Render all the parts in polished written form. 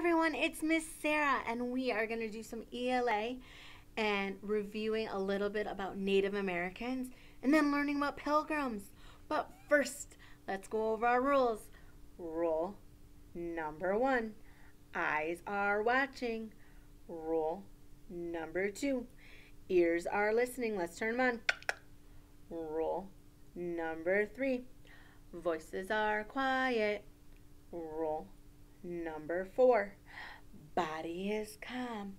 everyone, it's Miss Sarah, and we are going to do some ELA and reviewing a little bit about Native Americans and then learning about pilgrims. But first, let's go over our rules. Rule number 1, eyes are watching. Rule number 2, ears are listening. Let's turn them on. Rule number 3, voices are quiet. Rule number 4, body is calm.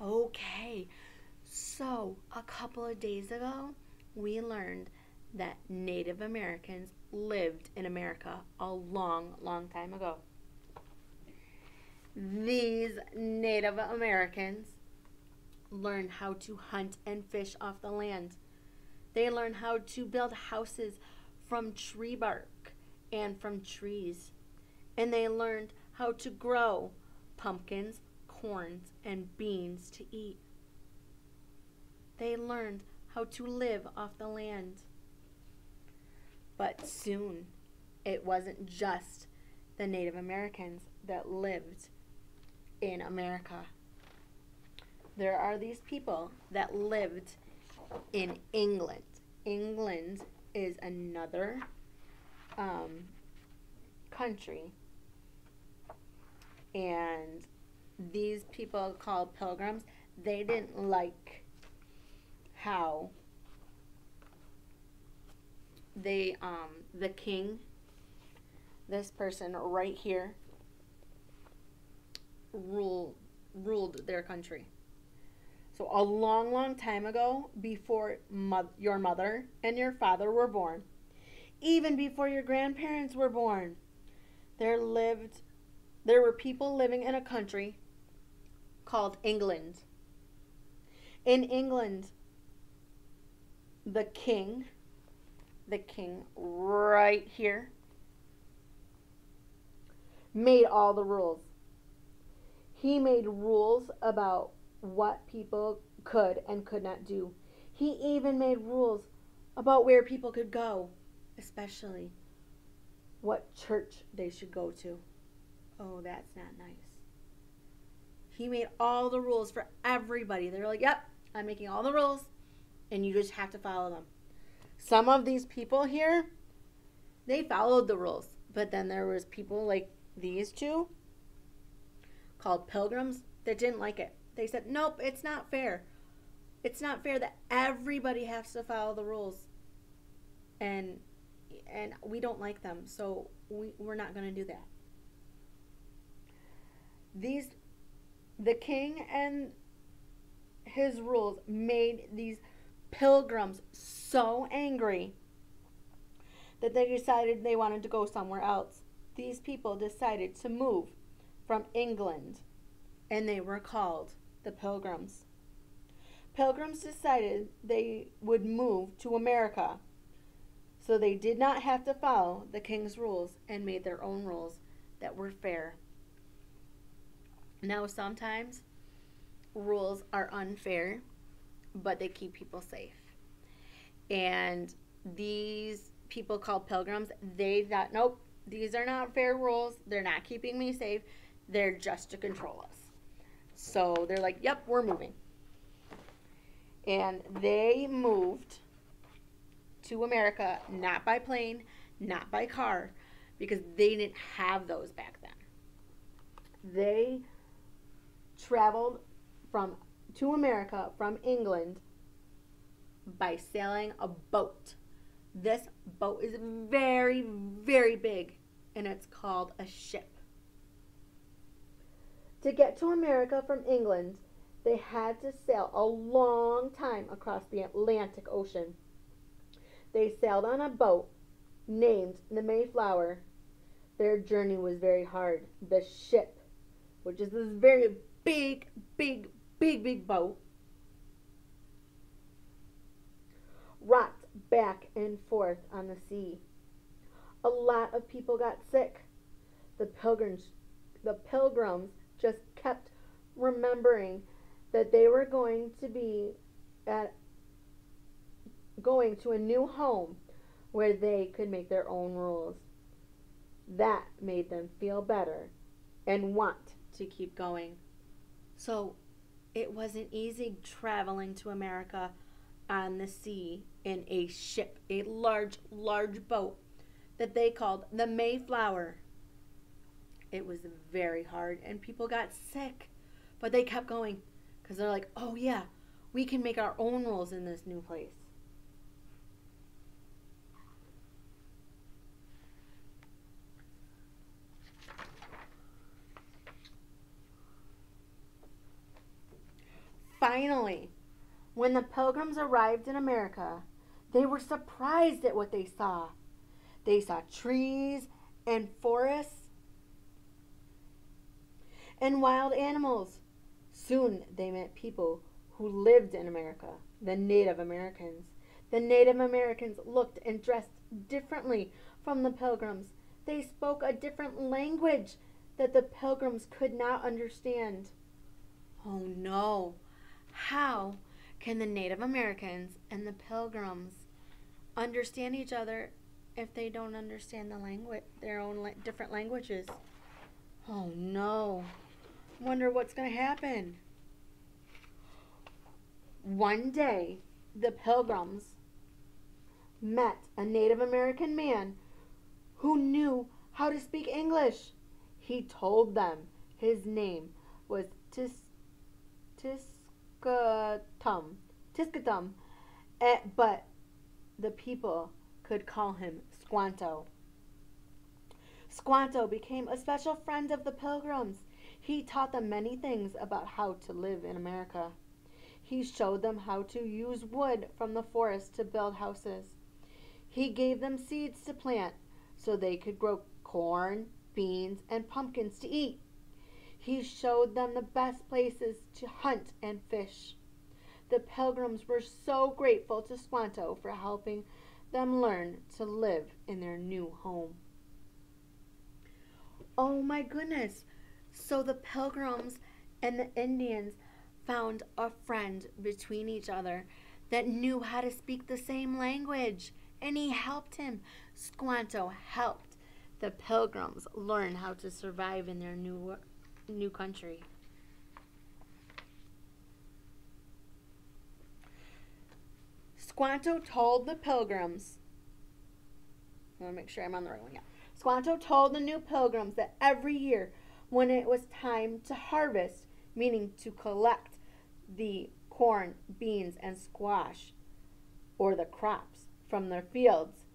Okay, so a couple of days ago, we learned that Native Americans lived in America a long, long time ago. These Native Americans learned how to hunt and fish off the land. They learned how to build houses from tree bark and from trees. And they learned how to grow pumpkins, corns, and beans to eat. They learned how to live off the land. But soon, it wasn't just the Native Americans that lived in America. There are these people that lived in England. England is another country. And these people called Pilgrims, they didn't like how they, the king, this person right here, ruled their country. So a long, long time ago, before your mother and your father were born, even before your grandparents were born, there were people living in a country called England. In England, the king right here, made all the rules. He made rules about what people could and could not do. He even made rules about where people could go, especially what church they should go to. Oh, that's not nice. He made all the rules for everybody. They were like, yep, I'm making all the rules, and you just have to follow them. Some of these people here, they followed the rules. But then there was people like these two, called Pilgrims, that didn't like it. They said, nope, it's not fair. It's not fair that everybody has to follow the rules. And we don't like them, so we're not going to do that. The king and his rules made these pilgrims so angry that they decided they wanted to go somewhere else. These people decided to move from England, and they were called the Pilgrims. Pilgrims decided they would move to America, so they did not have to follow the king's rules and made their own rules that were fair. Now, sometimes rules are unfair, but they keep people safe. And these people called Pilgrims, they thought, nope, these are not fair rules. They're not keeping me safe. They're just to control us. So they're like, yep, we're moving. And they moved to America, not by plane, not by car, because they didn't have those back then. They traveled to America from England by sailing a boat. This boat is very, very big, and it's called a ship. To get to America from England, they had to sail a long time across the Atlantic Ocean. They sailed on a boat named the Mayflower. Their journey was very hard. The ship, which is this very big boat, rocked back and forth on the sea. A lot of people got sick. The pilgrims just kept remembering that they were going to a new home where they could make their own rules. That made them feel better and want to keep going. So it wasn't easy traveling to America on the sea in a ship, a large, large boat that they called the Mayflower. It was very hard and people got sick, but they kept going because they're like, oh yeah, we can make our own rules in this new place. Finally, when the Pilgrims arrived in America, they were surprised at what they saw. They saw trees and forests and wild animals. Soon they met people who lived in America, the Native Americans. The Native Americans looked and dressed differently from the Pilgrims. They spoke a different language that the Pilgrims could not understand. Oh no! How can the Native Americans and the Pilgrims understand each other if they don't understand the language, their own different languages? Oh no! Wonder what's going to happen. One day, the Pilgrims met a Native American man who knew how to speak English. He told them his name was Tiskatum. Tiskatum. But the people could call him Squanto. Squanto became a special friend of the Pilgrims. He taught them many things about how to live in America. He showed them how to use wood from the forest to build houses. He gave them seeds to plant so they could grow corn, beans, and pumpkins to eat. He showed them the best places to hunt and fish. The Pilgrims were so grateful to Squanto for helping them learn to live in their new home. Oh my goodness! So the Pilgrims and the Indians found a friend between each other that knew how to speak the same language, and he helped him. Squanto helped the Pilgrims learn how to survive in their new country. Squanto told the Pilgrims, I want to make sure I'm on the right one. Yeah. Squanto told the new Pilgrims that every year when it was time to harvest, meaning to collect the corn, beans, and squash, or the crops from their fields,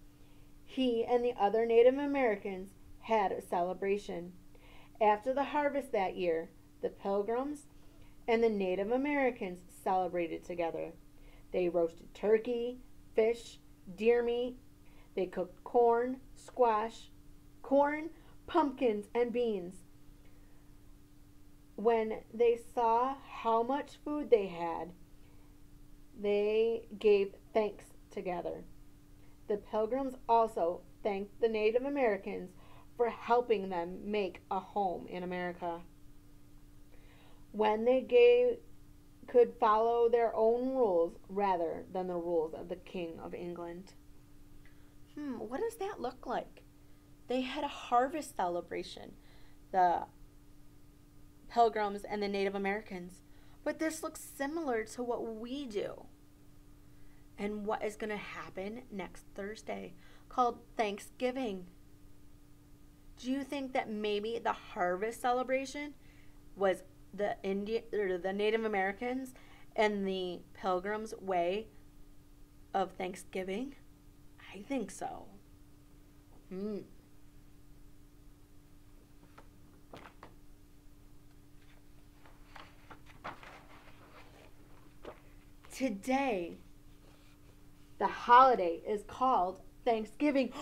he and the other Native Americans had a celebration. After the harvest that year, the Pilgrims and the Native Americans celebrated together. They roasted turkey, fish, deer meat. They cooked corn, pumpkins, and beans. When they saw how much food they had, they gave thanks together. The Pilgrims also thanked the Native Americans for helping them make a home in America. When could follow their own rules rather than the rules of the King of England. What does that look like? They had a harvest celebration, the Pilgrims and the Native Americans. But this looks similar to what we do and what is going to happen next Thursday, called Thanksgiving. Do you think that maybe the harvest celebration was the Native Americans and the Pilgrims' way of Thanksgiving? I think so. Today, the holiday is called Thanksgiving.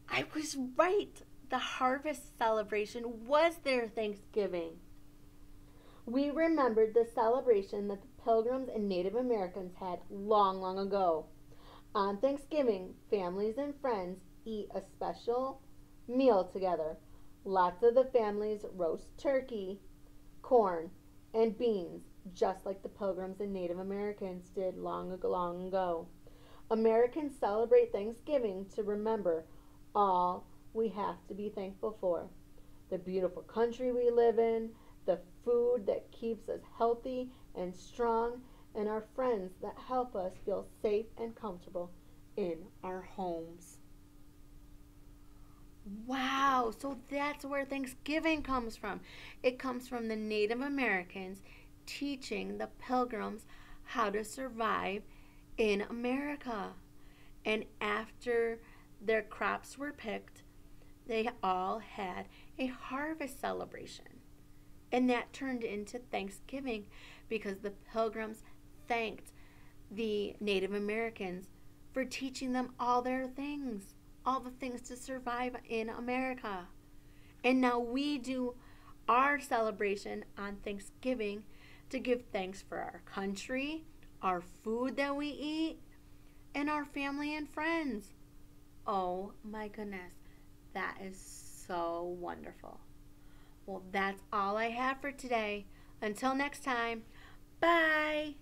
I was right. The harvest celebration was their Thanksgiving. We remembered the celebration that the Pilgrims and Native Americans had long, long ago. On Thanksgiving, families and friends eat a special meal together. Lots of the families roast turkey, corn, and beans, just like the Pilgrims and Native Americans did long ago. Americans celebrate Thanksgiving to remember all we have to be thankful for. the beautiful country we live in, the food that keeps us healthy and strong, and our friends that help us feel safe and comfortable in our homes. Wow, so that's where Thanksgiving comes from. It comes from the Native Americans teaching the Pilgrims how to survive in America. And after their crops were picked, they all had a harvest celebration. And that turned into Thanksgiving because the Pilgrims thanked the Native Americans for teaching them all the things to survive in America. And now we do our celebration on Thanksgiving to give thanks for our country, our food that we eat, and our family and friends. Oh my goodness, that is so wonderful. Well, that's all I have for today. Until next time, bye.